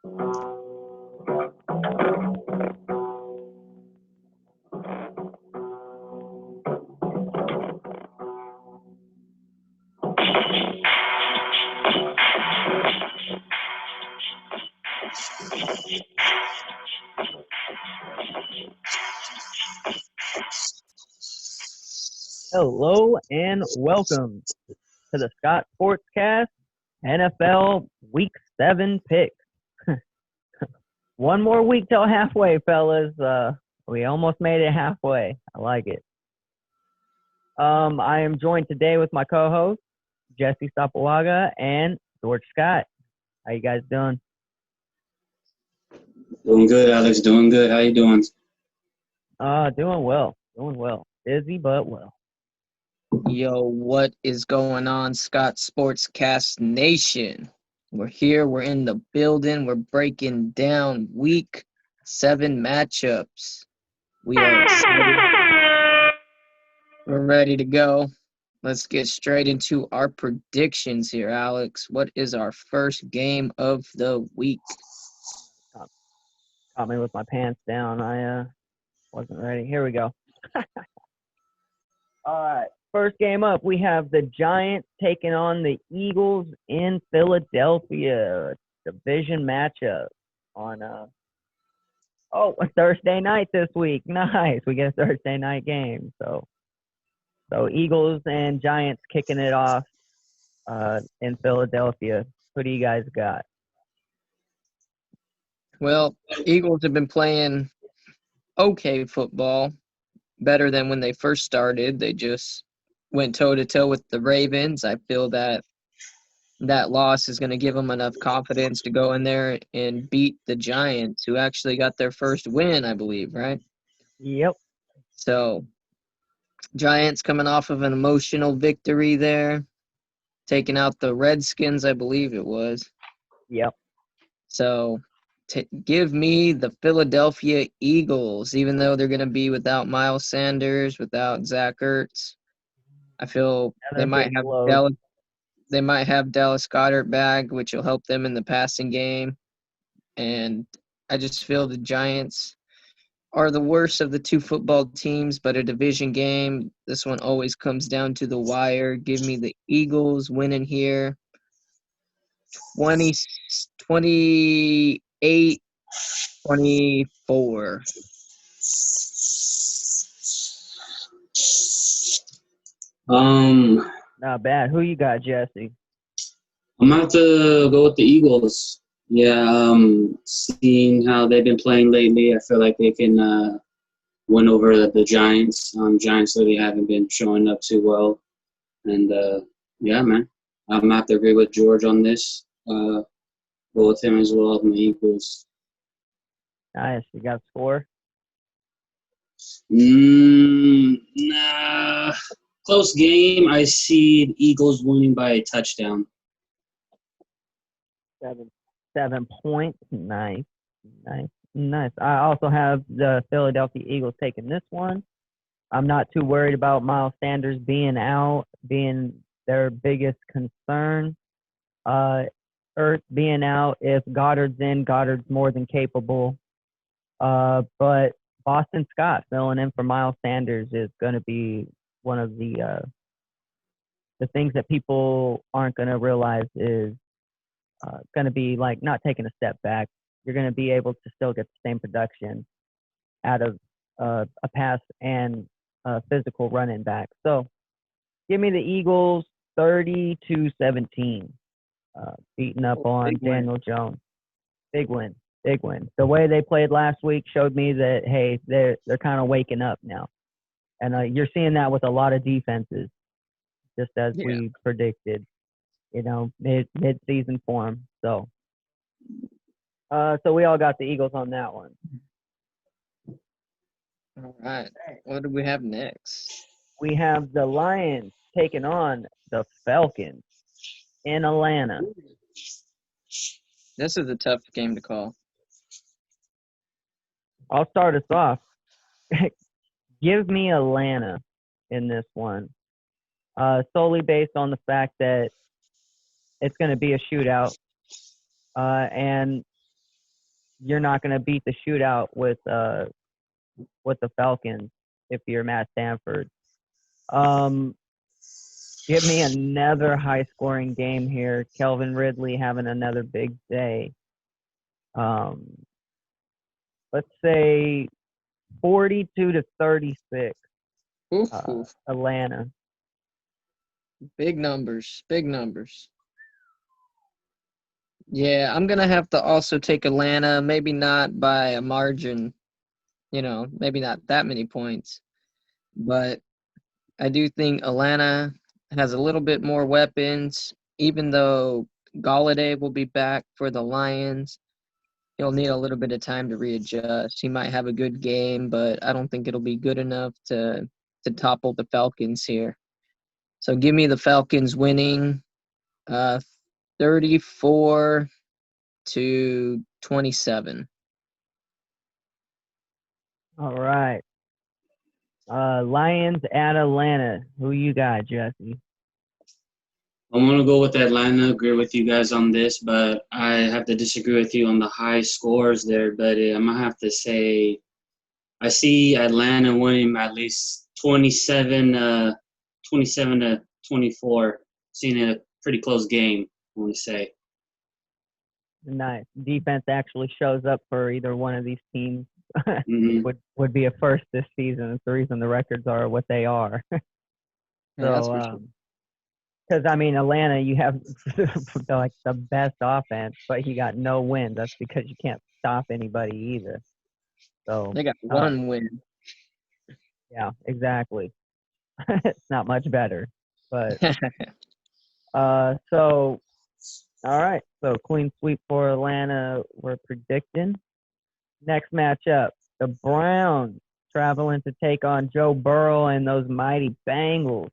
Hello and welcome to the Scott Sportscast NFL Week 7 pick. One more week till halfway, fellas. We almost made it halfway. I like it. I am joined today with my co-host, Jesse Sapawaga and George Scott. How you guys doing? Doing good, Alex. Doing good. How you doing? Doing well. Doing well. Busy, but well. Yo, what is going on, Scott Sportscast Nation? We're here. We're in the building. We're breaking down Week 7 matchups. We are excited. We're ready to go. Let's get straight into our predictions here, Alex. What is our first game of the week? Caught me with my pants down. I wasn't ready. Here we go. All right. First game up, we have the Giants taking on the Eagles in Philadelphia. Division matchup on a Thursday night this week. Nice. We get a Thursday night game. So Eagles and Giants kicking it off in Philadelphia. What do you guys got? Well, Eagles have been playing okay football, better than when they first started. They just went toe-to-toe with the Ravens. I feel that loss is going to give them enough confidence to go in there and beat the Giants, who actually got their first win, I believe, right? Yep. So, Giants coming off of an emotional victory there, taking out the Redskins, I believe it was. Yep. So, give me the Philadelphia Eagles, even though they're going to be without Miles Sanders, without Zach Ertz. I feel they might have Dallas Goedert back, which will help them in the passing game. And I just feel the Giants are the worst of the two football teams, but a division game, this one always comes down to the wire. Give me the Eagles winning here. 28-24. Not bad. Who you got, Jesse? I'm about to go with the Eagles. Yeah, seeing how they've been playing lately, I feel like they can win over the Giants. Giants really haven't been showing up too well. And, yeah, man, I'm going to have to agree with George on this. Go with him as well, the Eagles. Nice. You got a score? Nah. Close game. I see the Eagles winning by a touchdown. 7 points. Nice. I also have the Philadelphia Eagles taking this one. I'm not too worried about Miles Sanders being out, being their biggest concern. Ertz being out. If Goddard's in, Goddard's more than capable. But Boston Scott filling in for Miles Sanders is going to be one of the things that people aren't going to realize is going to be like not taking a step back. You're going to be able to still get the same production out of a pass and physical running back. So give me the Eagles 30-17, beating up on Daniel Jones. Big win. The way they played last week showed me that, hey, they're kind of waking up now. And you're seeing that with a lot of defenses, just as we predicted, mid-season form. So we all got the Eagles on that one. All right. What do we have next? We have the Lions taking on the Falcons in Atlanta. This is a tough game to call. I'll start us off. Give me Atlanta in this one, solely based on the fact that it's going to be a shootout. And you're not going to beat the shootout with the Falcons if you're Matt Stanford. Give me another high-scoring game here. Kelvin Ridley having another big day. Let's say 42-36. Oof, oof. Atlanta. Big numbers. Big numbers. Yeah, I'm going to have to also take Atlanta, maybe not by a margin, maybe not that many points. But I do think Atlanta has a little bit more weapons, even though Galladay will be back for the Lions. He'll need a little bit of time to readjust. He might have a good game, but I don't think it'll be good enough to topple the Falcons here. So give me the Falcons winning 34-27. All right. Lions at Atlanta. Who you got, Jesse? I'm going to go with Atlanta. Agree with you guys on this, but I have to disagree with you on the high scores there, buddy. I'm going to have to say I see Atlanta winning at least 27 to 24. Seeing a pretty close game, I want to say. Nice. Defense actually shows up for either one of these teams. Mm-hmm. would be a first this season. It's the reason the records are what they are. So, because I mean, Atlanta, you have like the best offense, but you got no wins. That's because you can't stop anybody either. So they got one win. Yeah, exactly. It's not much better, but so all right. So clean sweep for Atlanta. We're predicting. Next matchup, the Browns traveling to take on Joe Burrow and those mighty Bengals.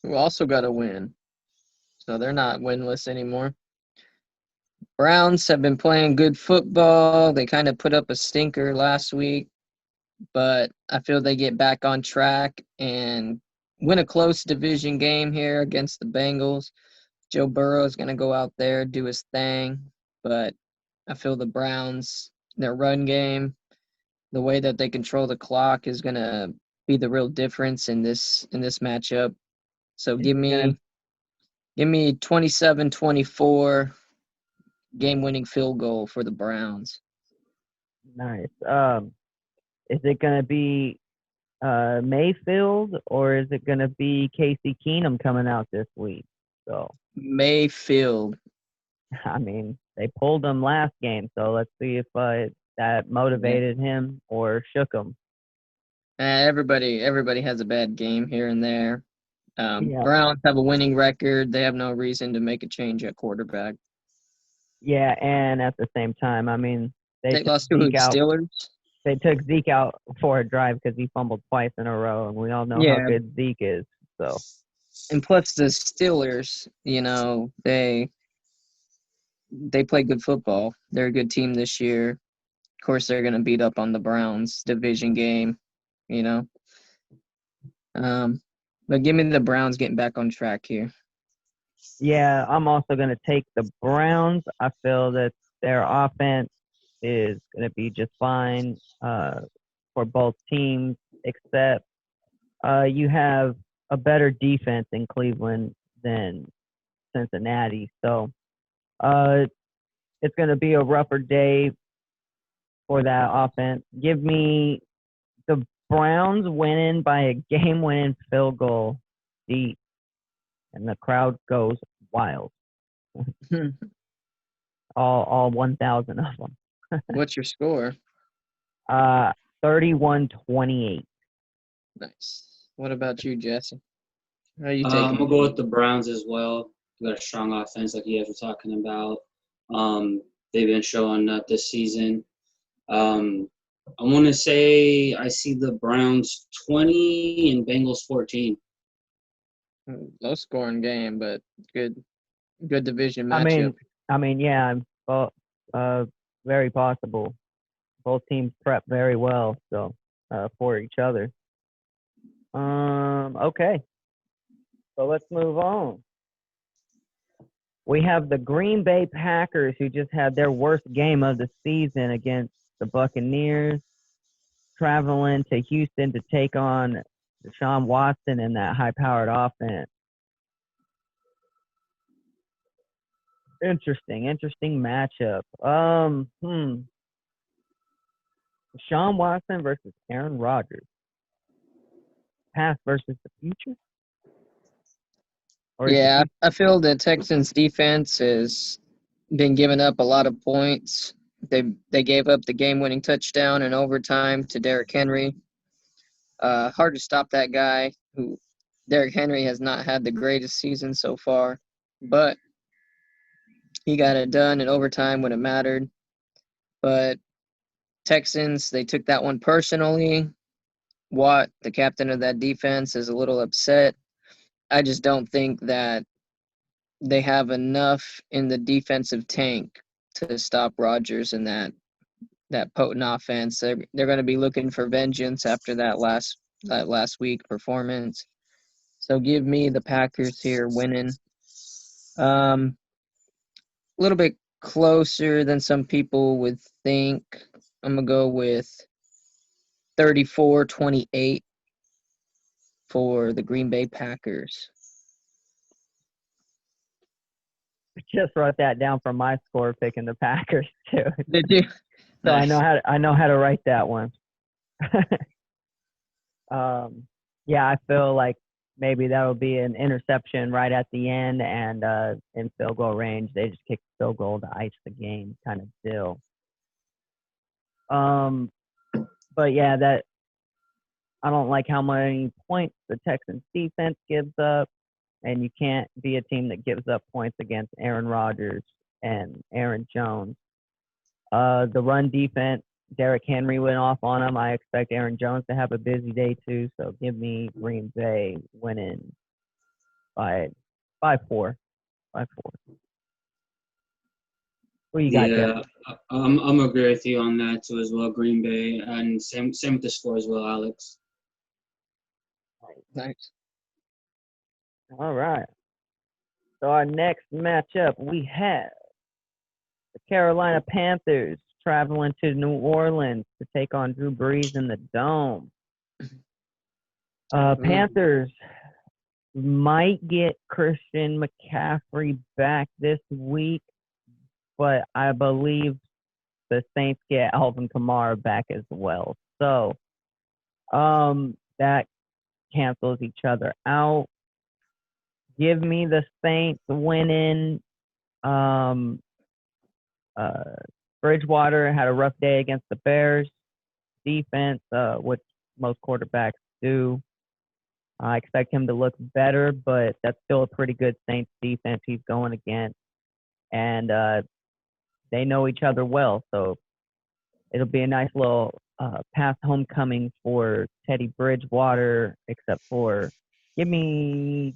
Who also got a win. So they're not winless anymore. Browns have been playing good football. They kind of put up a stinker last week, but I feel they get back on track and win a close division game here against the Bengals. Joe Burrow is going to go out there, do his thing, but I feel the Browns, their run game, the way that they control the clock is going to be the real difference in this matchup. So give me 27-24 game-winning field goal for the Browns. Nice. Is it going to be Mayfield or is it going to be Casey Keenum coming out this week? So Mayfield. I mean, they pulled him last game, so let's see if that motivated him or shook him. Everybody has a bad game here and there. Browns have a winning record. They have no reason to make a change at quarterback. Yeah, and at the same time, I mean, they lost to the Steelers. They took Zeke out for a drive because he fumbled twice in a row, and we all know how good Zeke is. So, and plus the Steelers, they play good football. They're a good team this year. Of course, they're going to beat up on the Browns division game, But give me the Browns getting back on track here. Yeah, I'm also going to take the Browns. I feel that their offense is going to be just fine for both teams, except you have a better defense in Cleveland than Cincinnati. So it's going to be a rougher day for that offense. Give me the Browns winning by a game-winning field goal deep, and the crowd goes wild. all 1,000 of them. What's your score? 31-28. Nice. What about you, Jesse? How are you I'm taking? gonna go with the Browns as well. They got a strong offense, like you guys were talking about. They've been showing up this season. I want to say I see the Browns 20 and Bengals 14. Low scoring game, but good division matchup. I mean, yeah, very possible. Both teams prep very well, so for each other. Okay, so let's move on. We have the Green Bay Packers, who just had their worst game of the season against the Buccaneers, traveling to Houston to take on Deshaun Watson in that high-powered offense. Interesting matchup. Deshaun Watson versus Aaron Rodgers. Past versus the future? Yeah, I feel the Texans defense has been giving up a lot of points. They gave up the game-winning touchdown in overtime to Derrick Henry. Hard to stop that guy. Derrick Henry has not had the greatest season so far, but he got it done in overtime when it mattered. But Texans, they took that one personally. Watt, the captain of that defense, is a little upset. I just don't think that they have enough in the defensive tank to stop Rodgers in that potent offense. They're going to be looking for vengeance after that last week performance. So give me the Packers here winning. A little bit closer than some people would think. I'm going to go with 34-28 for the Green Bay Packers. I just wrote that down for my score, picking the Packers too. Did you? So Nice. I know how to write that one. Yeah, I feel like maybe that'll be an interception right at the end, and in field goal range, they just kick the field goal to ice the game, kind of deal. But yeah, that I don't like how many points the Texans defense gives up, and you can't be a team that gives up points against Aaron Rodgers and Aaron Jones. The run defense, Derrick Henry went off on him. I expect Aaron Jones to have a busy day too, so give me Green Bay winning by 4. What you got, Jeff? Yeah, I'm agree with you on that too as well. Green Bay, and same with the score as well, Alex. Nice. All right. So our next matchup, we have the Carolina Panthers traveling to New Orleans to take on Drew Brees in the Dome. Panthers might get Christian McCaffrey back this week, but I believe the Saints get Alvin Kamara back as well. So that cancels each other out. Give me the Saints winning. Bridgewater had a rough day against the Bears defense, which most quarterbacks do. I expect him to look better, but that's still a pretty good Saints defense he's going against. And they know each other well, so it'll be a nice little past homecoming for Teddy Bridgewater, except for give me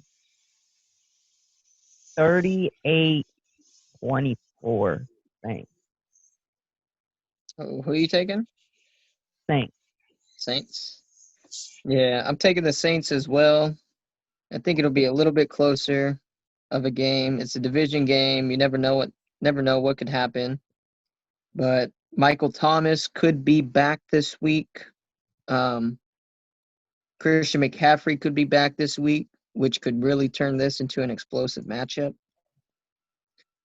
38-24 Saints. Who are you taking? Saints. Yeah, I'm taking the Saints as well. I think it'll be a little bit closer of a game. It's a division game. You never know what could happen. But Michael Thomas could be back this week. Christian McCaffrey could be back this week, which could really turn this into an explosive matchup.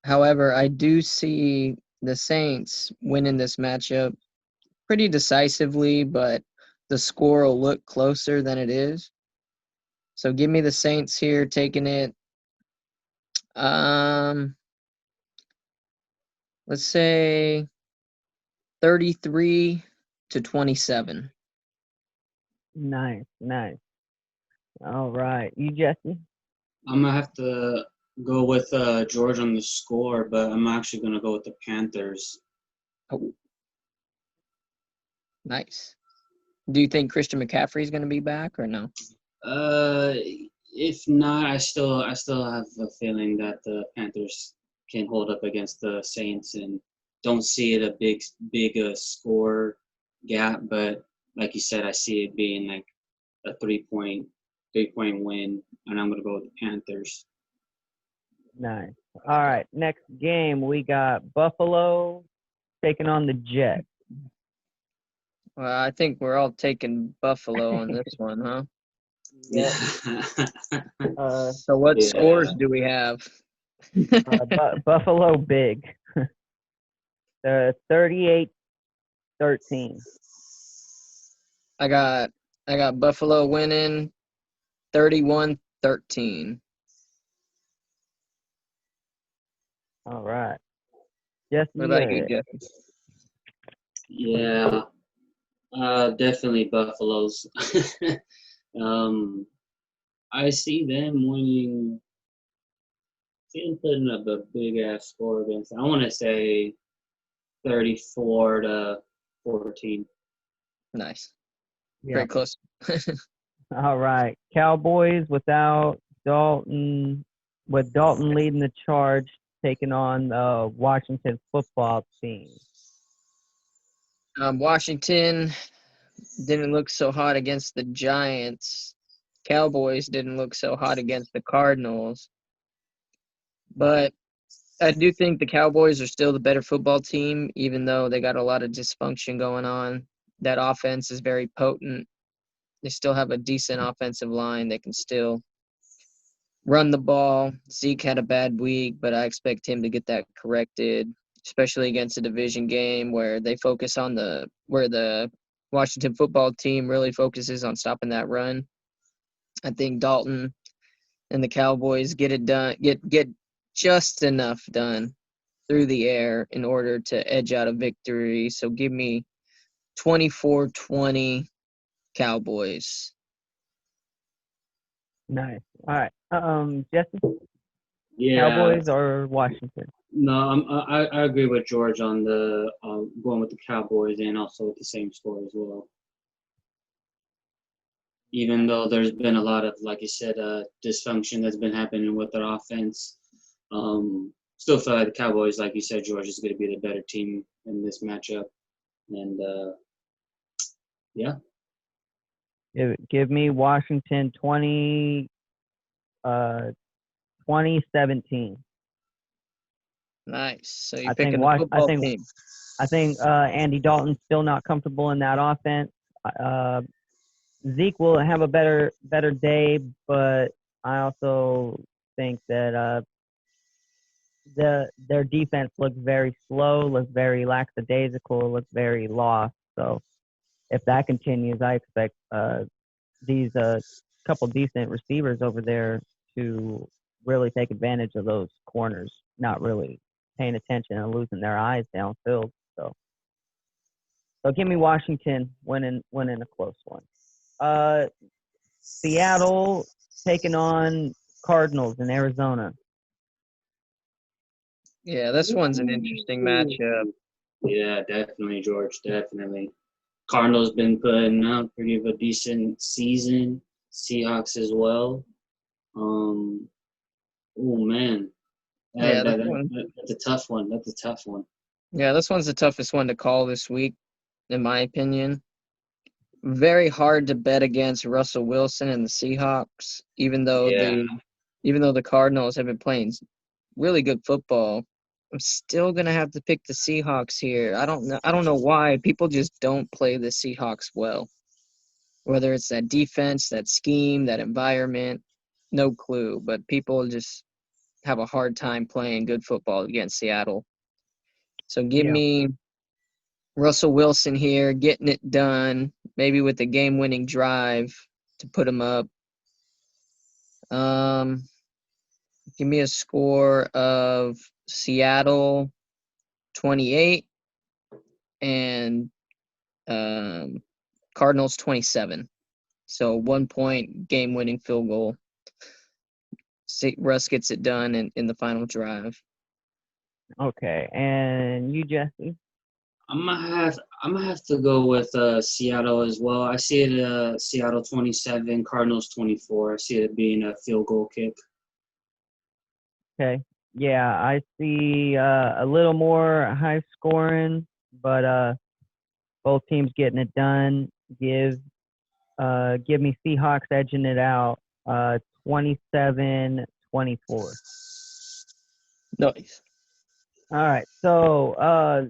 However, I do see the Saints winning this matchup pretty decisively, but the score will look closer than it is. So give me the Saints here, taking it. Let's say 33-27. Nice. All right. You, Jesse? I'm gonna have to go with George on the score, but I'm actually gonna go with the Panthers. Oh, nice. Do you think Christian McCaffrey is going to be back or no? If not, I still have a feeling that the Panthers can hold up against the Saints, and don't see it a big score gap. But like you said, I see it being like a 3-point win, and I'm gonna go with the Panthers. Nice. All right, next game we got Buffalo taking on the Jets. Well, I think we're all taking Buffalo on this one, huh? Yep. So what Yeah. scores do we have? Buffalo big. 38-13. I got Buffalo winning 31-13. All right. Jesse, What about you, Jesse? Yeah. Definitely Buffaloes. I see them winning. See them putting up a big ass score against. I want to say 34-14. Nice. Yeah. Pretty close. All right. Cowboys without Dalton, with Dalton leading the charge, taking on the Washington football team. Washington didn't look so hot against the Giants. Cowboys didn't look so hot against the Cardinals. But I do think the Cowboys are still the better football team, even though they got a lot of dysfunction going on. That offense is very potent. They still have a decent offensive line. They can still run the ball. Zeke had a bad week, but I expect him to get that corrected, especially against a division game where they focus on where the Washington football team really focuses on stopping that run. I think Dalton and the Cowboys get it done, get just enough done through the air in order to edge out a victory. So give me 24-20 Cowboys. Nice. All right. Jesse, Yeah. Cowboys or Washington? No, I agree with George on the going with the Cowboys and also with the same score as well. Even though there's been a lot of, like you said, dysfunction that's been happening with their offense, still feel like the Cowboys, like you said, George, is going to be the better team in this matchup. And yeah. Give me Washington 2017. Nice. So you're I think picking the football team. I think Andy Dalton's still not comfortable in that offense. Zeke will have a better day, but I also think that their defense looks very slow, looks very lackadaisical, looks very lost. So if that continues, I expect these couple decent receivers over there to really take advantage of those corners, not really paying attention and losing their eyes downfield. So give me Washington winning a close one. Seattle taking on Cardinals in Arizona. Yeah, this one's an interesting matchup. Yeah, definitely, George. Definitely. Cardinals been putting out pretty of a decent season. Seahawks as well. Oh man, Yeah, that's a tough one. That's a tough one. Yeah, this one's the toughest one to call this week, in my opinion. Very hard to bet against Russell Wilson and the Seahawks, even though the Cardinals have been playing really good football. I'm still gonna have to pick the Seahawks here. I don't know why. People just don't play the Seahawks well. Whether it's that defense, that scheme, that environment, no clue. But people just have a hard time playing good football against Seattle. So give me Russell Wilson here, getting it done, maybe with a game-winning drive to put him up. Give me a score of Seattle 28 and Cardinals 27. So 1 point game-winning field goal. Russ gets it done in the final drive. Okay, and you, Jesse? I'm gonna have to go with Seattle as well. I see it Seattle 27, Cardinals 24. I see it being a field goal kick. Okay. Yeah, I see a little more high scoring, but both teams getting it done. Give me Seahawks edging it out 27-24. Nice. All right. So, all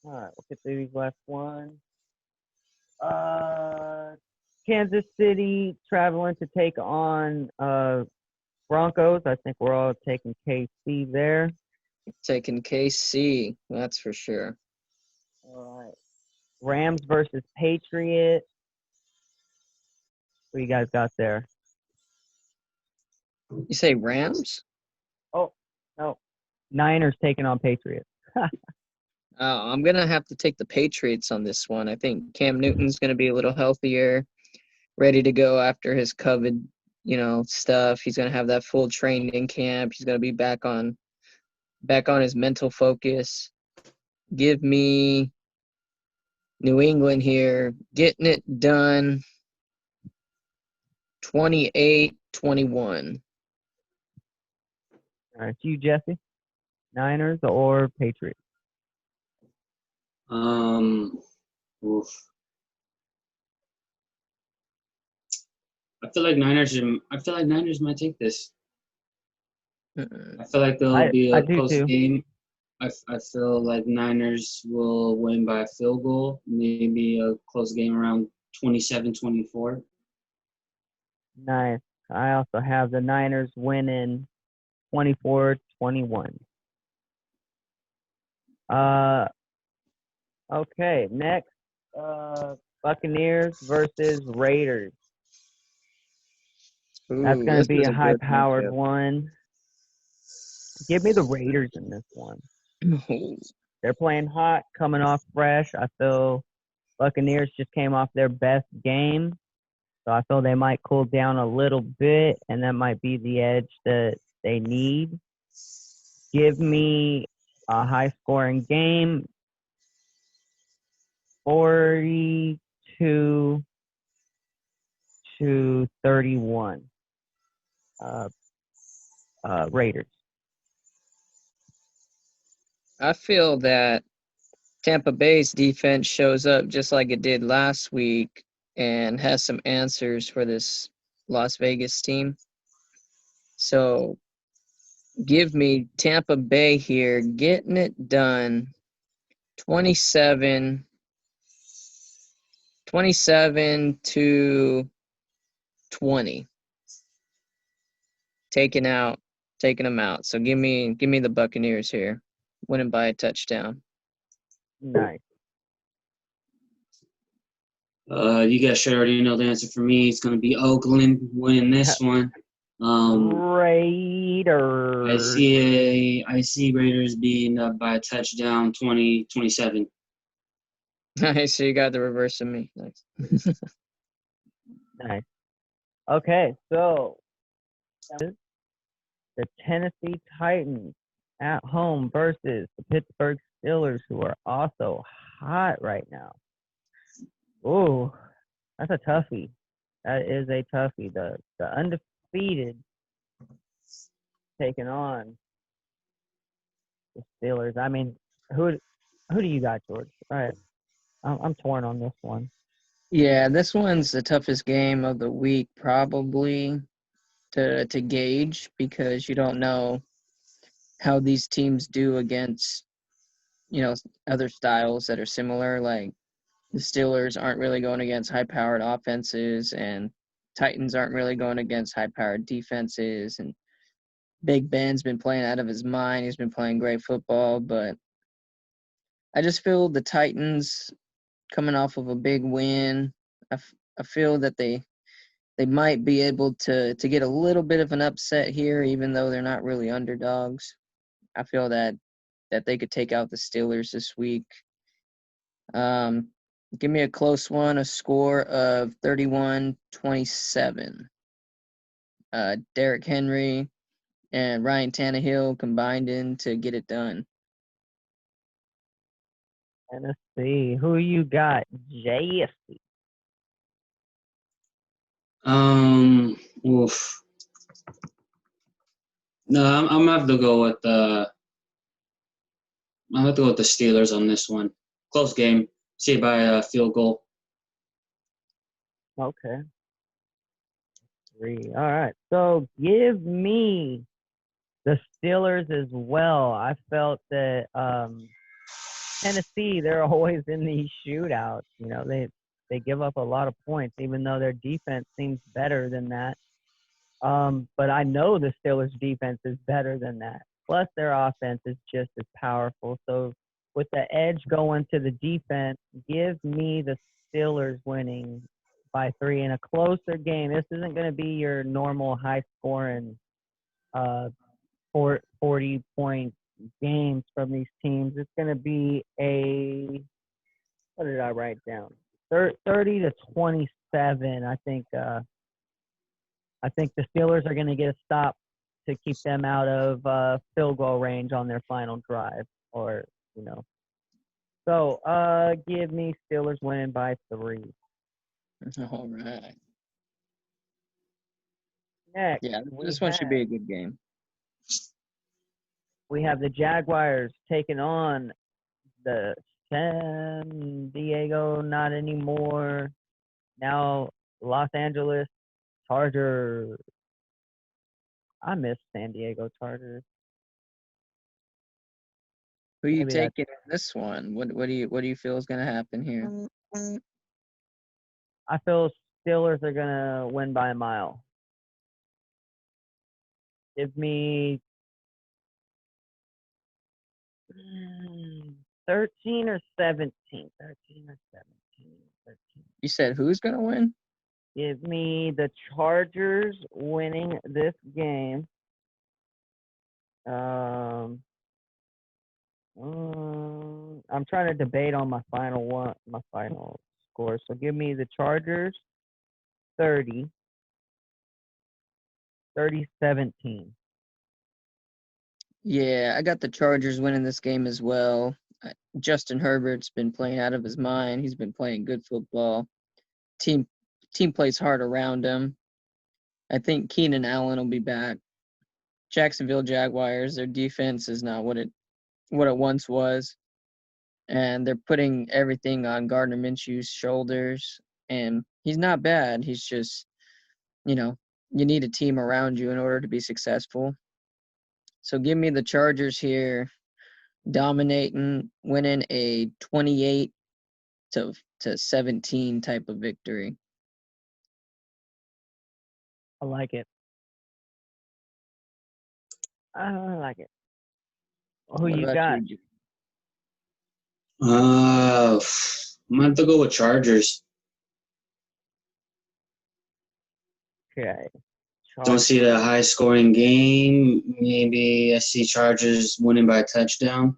right, we'll get through these last ones. Kansas City traveling to take on Broncos. I think we're all taking KC there. Taking KC, that's for sure. All right. Rams versus Patriots. What you guys got there? You say Rams? Oh, no. Niners taking on Patriots. I'm going to have to take the Patriots on this one. I think Cam Newton's going to be a little healthier, ready to go after his COVID, stuff. He's going to have that full training camp. He's going to be back on his mental focus. Give me New England here, getting it done 28-21. All right, you, Jesse? Niners or Patriots? Oof. I feel like Niners might take this. I feel like there'll be I a do close too. game. I feel like Niners will win by a field goal, maybe a close game around 27-24. Nice. I also have the Niners winning 24-21. Okay, next, Buccaneers versus Raiders. That's Ooh, going to this be is a a good high-powered matchup. one. Give me the Raiders in this one. They're playing hot, coming off fresh. I feel Buccaneers just came off their best game, so I feel they might cool down a little bit, and that might be the edge that they need. Give me a high-scoring game, 42-31. Raiders. I feel that Tampa Bay's defense shows up just like it did last week and has some answers for this Las Vegas team. So give me Tampa Bay here, getting it done 27 to 20. Taking them out. So give me the Buccaneers here, winning by a touchdown. Nice. You guys should already know the answer for me. It's going to be Oakland winning this one. Raiders. I see Raiders being up by a touchdown, 20-27. Nice. So you got the reverse of me. Nice. Nice. Okay, so the Tennessee Titans at home versus the Pittsburgh Steelers, who are also hot right now. Ooh, that's a toughie. That is a toughie. The undefeated taking on the Steelers. I mean, who do you got, George? All right, I'm torn on this one. Yeah, this one's the toughest game of the week probably to gauge because you don't know how these teams do against other styles that are similar. Like the Steelers aren't really going against high-powered offenses, and Titans aren't really going against high-powered defenses. And Big Ben's been playing out of his mind. He's been playing great football, but I just feel the Titans coming off of a big win. I feel that they might be able to get a little bit of an upset here, even though they're not really underdogs. I feel that they could take out the Steelers this week. Give me a close one, a score of 31-27. Derrick Henry and Ryan Tannehill combined in to get it done. Tennessee. Who you got, JSC? Oof. No, I'm gonna have to go with the. I'm gonna have to go with the Steelers on this one. Close game. See it by a field goal. Okay. 3. All right. So give me The Steelers as well. I felt that Tennessee, they're always in these shootouts. You know, they give up a lot of points, even though their defense seems better than that. But I know the Steelers' defense is better than that. Plus, their offense is just as powerful. So, with the edge going to the defense, give me the Steelers winning by 3 in a closer game. This isn't going to be your normal high-scoring 40-point games from these teams. It's going to be what did I write down? 30-27. I think the Steelers are going to get a stop to keep them out of field goal range on their final drive, or you know. So, give me Steelers winning by 3. All right. Next, Yeah, this one should be a good game. we have the Jaguars taking on the San Diego, not anymore. Now, Los Angeles Chargers. I miss San Diego Chargers. Who you Maybe taking in this one? What do you feel is going to happen here? I feel Steelers are gonna win by a mile. Give me 13 or 17. 13 or 17. 13. You said who's going to win? Give me the Chargers winning this game. I'm trying to debate on my final score. So give me the Chargers 30, 30-17. Yeah, I got the Chargers winning this game as well. Justin Herbert's been playing out of his mind. He's been playing good football. Team plays hard around him. I think Keenan Allen will be back. Jacksonville Jaguars, their defense is not what it once was, and they're putting everything on Gardner Minshew's shoulders, and he's not bad. He's just, you need a team around you in order to be successful. So give me the Chargers here, dominating, winning a 28-17 type of victory. I like it. I like it. Who What you about got? you? I'm gonna have to go with Chargers. Okay. Don't see the high scoring game. Maybe I see Chargers winning by a touchdown.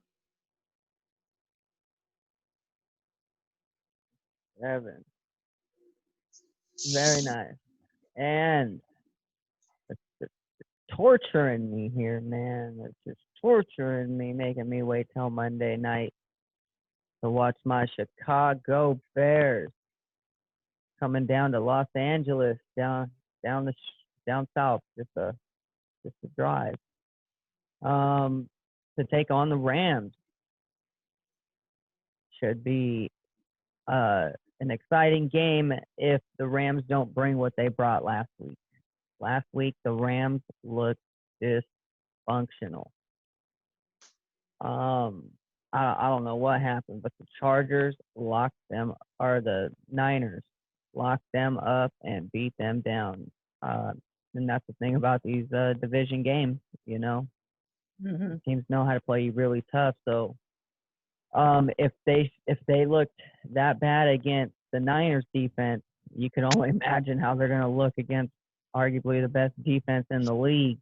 7. Very nice. And it's torturing me here, man. It's just torturing me, making me wait till Monday night to watch my Chicago Bears coming down to Los Angeles, down south, just a drive. To take on the Rams. Should be an exciting game if the Rams don't bring what they brought last week. Last week, the Rams looked dysfunctional. I don't know what happened, but the Chargers the Niners locked them up and beat them down. And that's the thing about these division games, Mm-hmm. Teams know how to play you really tough. So if they looked that bad against the Niners defense, you can only imagine how they're going to look against arguably the best defense in the league.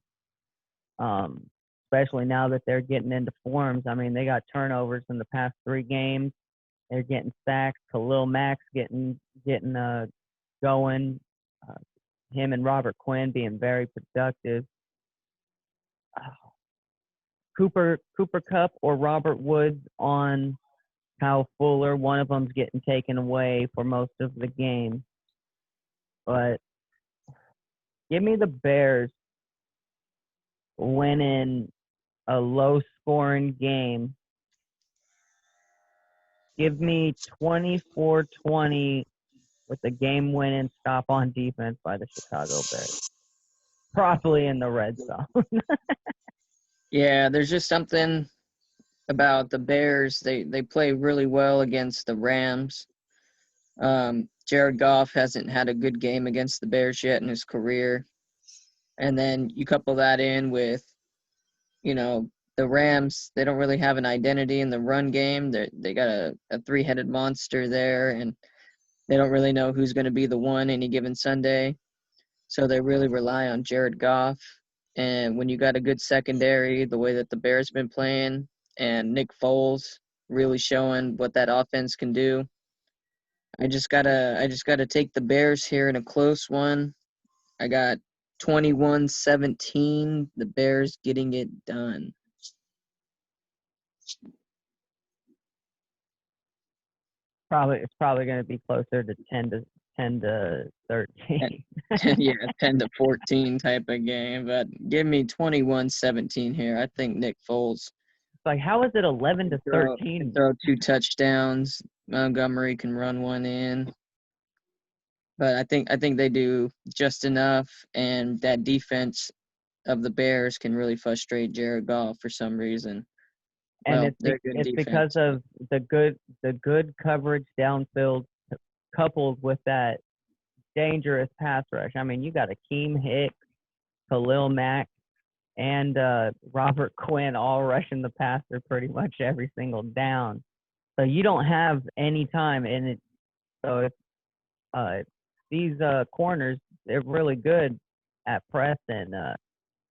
Especially now that they're getting into forms. I mean, they got turnovers in the past 3 games. They're getting sacks. Khalil Mack's getting going. Him and Robert Quinn being very productive. Cooper Kupp or Robert Woods on Kyle Fuller. One of them's getting taken away for most of the game. But give me the Bears winning a low-scoring game. Give me 24-20 with the game-winning stop on defense by the Chicago Bears. Probably in the red zone. Yeah, there's just something about the Bears. They play really well against the Rams. Jared Goff hasn't had a good game against the Bears yet in his career. And then you couple that in with, the Rams, they don't really have an identity in the run game. They got a three-headed monster there, and they don't really know who's going to be the one any given Sunday. So they really rely on Jared Goff. And when you got a good secondary, the way that the Bears have been playing, and Nick Foles really showing what that offense can do, I just gotta take the Bears here in a close one. I got 21-17, the Bears getting it done. It's probably going to be closer to 10 to 13. Yeah, 10-14 type of game, but give me 21-17 here. I think Nick Foles It's like, how is it 11 to can 13? throw 2 touchdowns. Montgomery can run one in. But I think they do just enough, and that defense of the Bears can really frustrate Jared Goff for some reason. And Well, they're good it's because defense. of the good coverage downfield coupled with that dangerous pass rush. I mean, you got Akeem Hicks, Khalil Mack, and Robert Quinn all rushing the passer pretty much every single down. So you don't have any time in it. So if these corners, they're really good at press and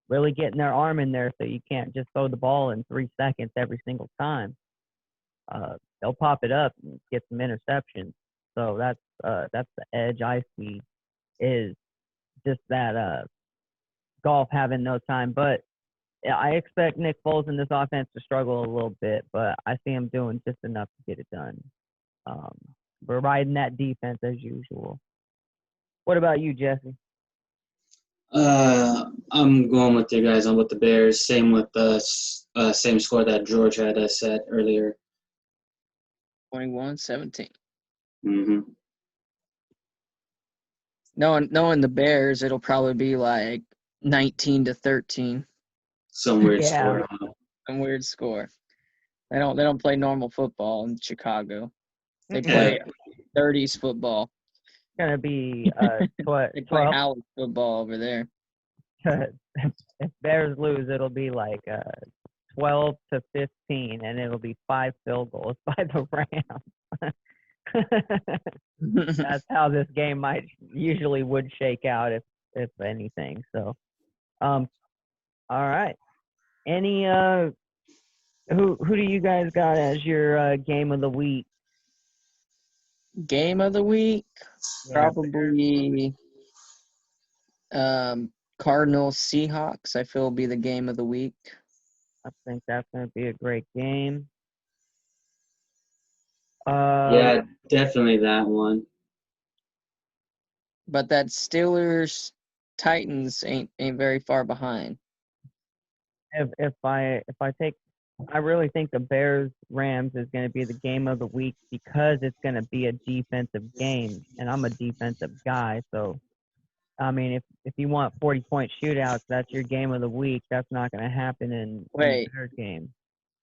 really getting their arm in there, so you can't just throw the ball in 3 seconds every single time. They'll pop it up and get some interceptions. So that's the edge I see, is just that Golf having no time. But I expect Nick Foles in this offense to struggle a little bit, but I see him doing just enough to get it done. We're riding that defense as usual. What about you, Jesse? I'm going with you guys. I'm with the Bears. Same with the same score that George had said earlier. 21-17. Mm-hmm. Knowing the Bears, it'll probably be like 19-13. Some weird Yeah. score. Some weird score. They don't play normal football in Chicago. They play 30s football. It's gonna be They play house football over there. If Bears lose, it'll be like 12-15, and it'll be 5 field goals by the Rams. That's how this game usually would shake out, if anything. So, all right. Any who do you guys got as your game of the week? Game of the week, Yeah. probably Cardinals Seahawks. I feel will be the game of the week. I think that's going to be a great game. Yeah, definitely that one. But that Steelers Titans ain't very far behind. If I take, I really think the Bears Rams is going to be the game of the week, because it's going to be a defensive game, and I'm a defensive guy. So, I mean, if you want 40-point shootouts, that's your game of the week. That's not going to happen in the Bears game.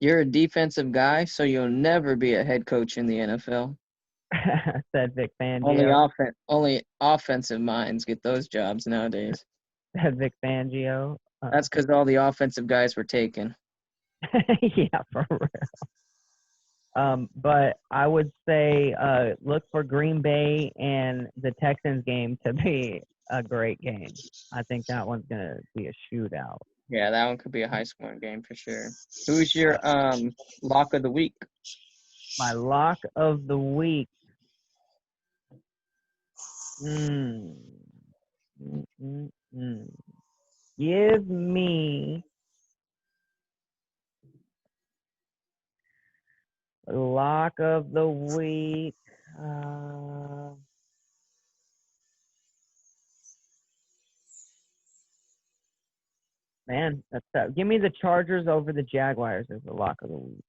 You're a defensive guy, so you'll never be a head coach in the NFL. Said Vic Fangio. Only offensive minds get those jobs nowadays. Said Vic Fangio. That's because all the offensive guys were taken. Yeah, for real. But I would say look for Green Bay and the Texans game to be a great game. I think that one's going to be a shootout. Yeah, that one could be a high-scoring game for sure. Who's your lock of the week? My lock of the week. Give me lock of the week. Man, that's tough. Give me the Chargers over the Jaguars as the lock of the week.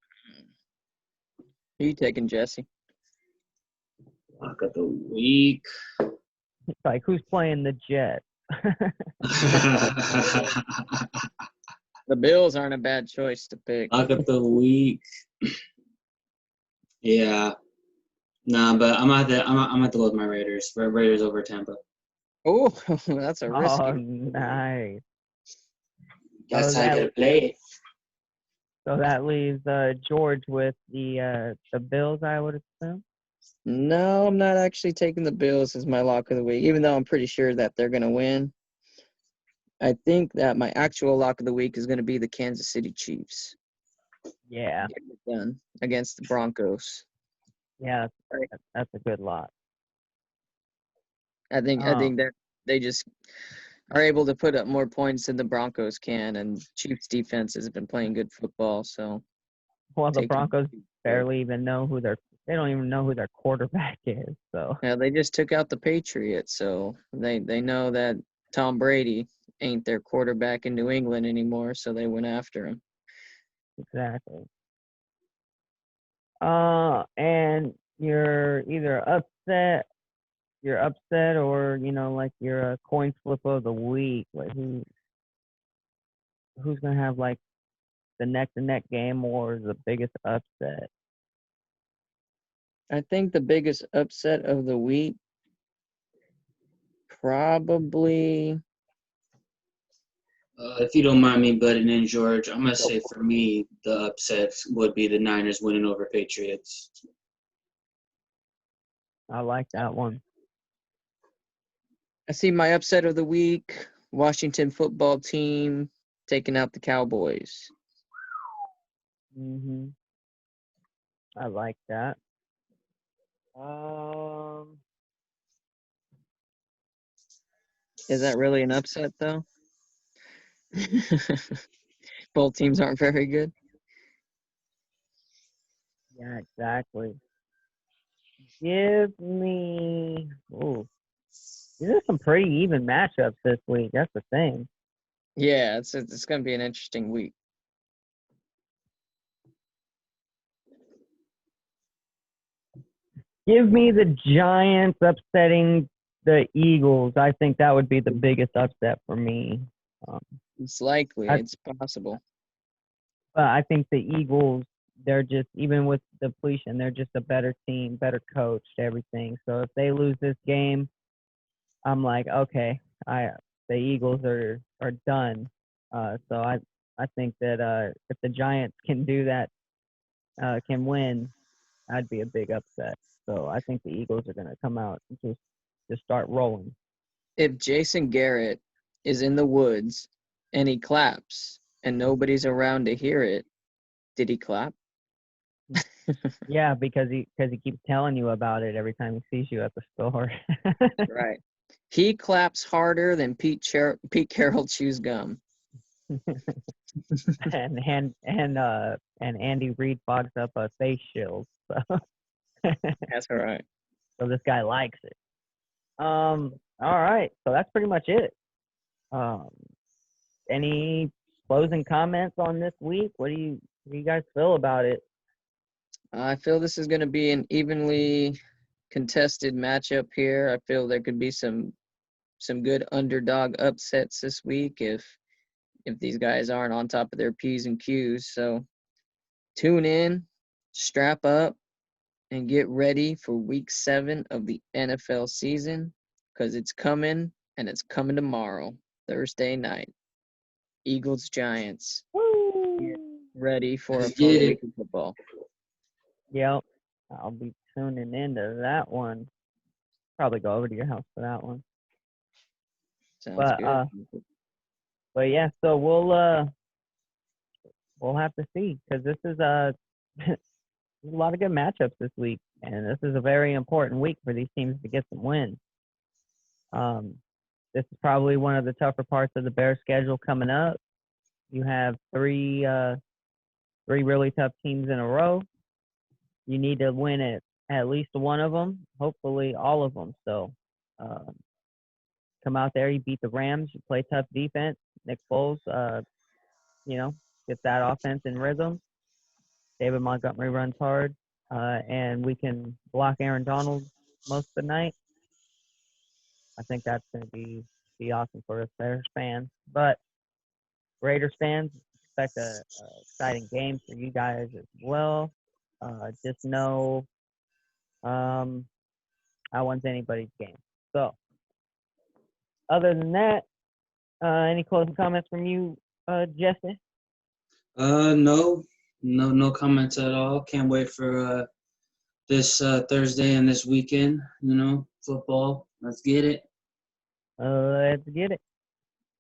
Who are you taking, Jesse? Lock of the week. It's like, who's playing the Jets? The Bills aren't a bad choice to pick. Lock of the week. Yeah. Nah, but I'm at the go with my Raiders. Raiders over Tampa. Oh, that's a risky. Oh, nice. That's So how I that gotta play it. so that leaves George with the Bills, I would assume. No, I'm not actually taking the Bills as my lock of the week, even though I'm pretty sure that they're going to win. I think that my actual lock of the week is going to be the Kansas City Chiefs. Yeah, Getting it done against the Broncos. yeah, that's a good lot. I think that they just are able to put up more points than the Broncos can, and Chiefs defense has been playing good football. So, Well, the taking Broncos barely even know they don't even know who their quarterback is. So yeah, they just took out the Patriots, so they know that Tom Brady ain't their quarterback in New England anymore, so they went after him. exactly. And you're either upset, or like you're a coin flip of the week. Like who's gonna have like the neck to neck game or the biggest upset? I think the biggest upset of the week probably If you don't mind me butting in, George, I'm gonna say for me the upset would be the Niners winning over Patriots. I like that one. I see my upset of the week, Washington football team taking out the Cowboys. I like that. Um, Is that really an upset though? Both teams aren't very good. yeah, exactly. Give me. Ooh, these are some pretty even matchups this week. That's the thing. Yeah, it's going to be an interesting week. Give me the Giants upsetting the Eagles. I think that would be the biggest upset for me. It's likely. I, It's possible. but I think the Eagles, they're just, even with depletion, they're just a better team, better coached, everything. So if they lose this game, I'm like, okay, the Eagles are done. So I think that if the Giants can do that, can win, that'd be a big upset. So I think the Eagles are going to come out and just start rolling. If Jason Garrett is in the woods and he claps and nobody's around to hear it, did he clap? Yeah, because he keeps telling you about it every time he sees you at the store. Right. He claps harder than Pete Carroll chews gum. and Andy Reid fogs up a face shield. So That's all right. so this guy likes it. All right, so that's pretty much it. Um, any closing comments on this week? What do you guys feel about it? I feel this is going to be an evenly contested matchup here. I feel there could be some good underdog upsets this week if these guys aren't on top of their P's and Q's. So tune in, strap up, and get ready for week 7 of the NFL season because it's coming and it's coming tomorrow, Thursday night. Eagles Giants. Get Woo! ready for a Let's fun get it. week of football. Yep, I'll be tuning into that one. Probably go over to your house for that one. Sounds But good. yeah, so we'll have to see because this is there's a lot of good matchups this week, and this is a very important week for these teams to get some wins. This is probably one of the tougher parts of the Bears' schedule coming up. You have three really tough teams in a row. You need to win at least one of them, hopefully all of them. So come out there, you beat the Rams, you play tough defense. Nick Foles, get that offense in rhythm. David Montgomery runs hard, and we can block Aaron Donald most of the night. I think that's going to be awesome for us Bears fans. But Raiders fans, expect a exciting game for you guys as well. Just know I want anybody's game. So, other than that, any closing comments from you, Jesse? No comments at all. Can't wait for this Thursday and this weekend. Football. Let's get it. Let's get it.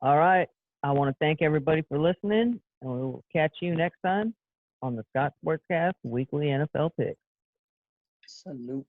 All right. I want to thank everybody for listening, and we will catch you next time on the Scott Sportscast Weekly NFL Picks. Salute.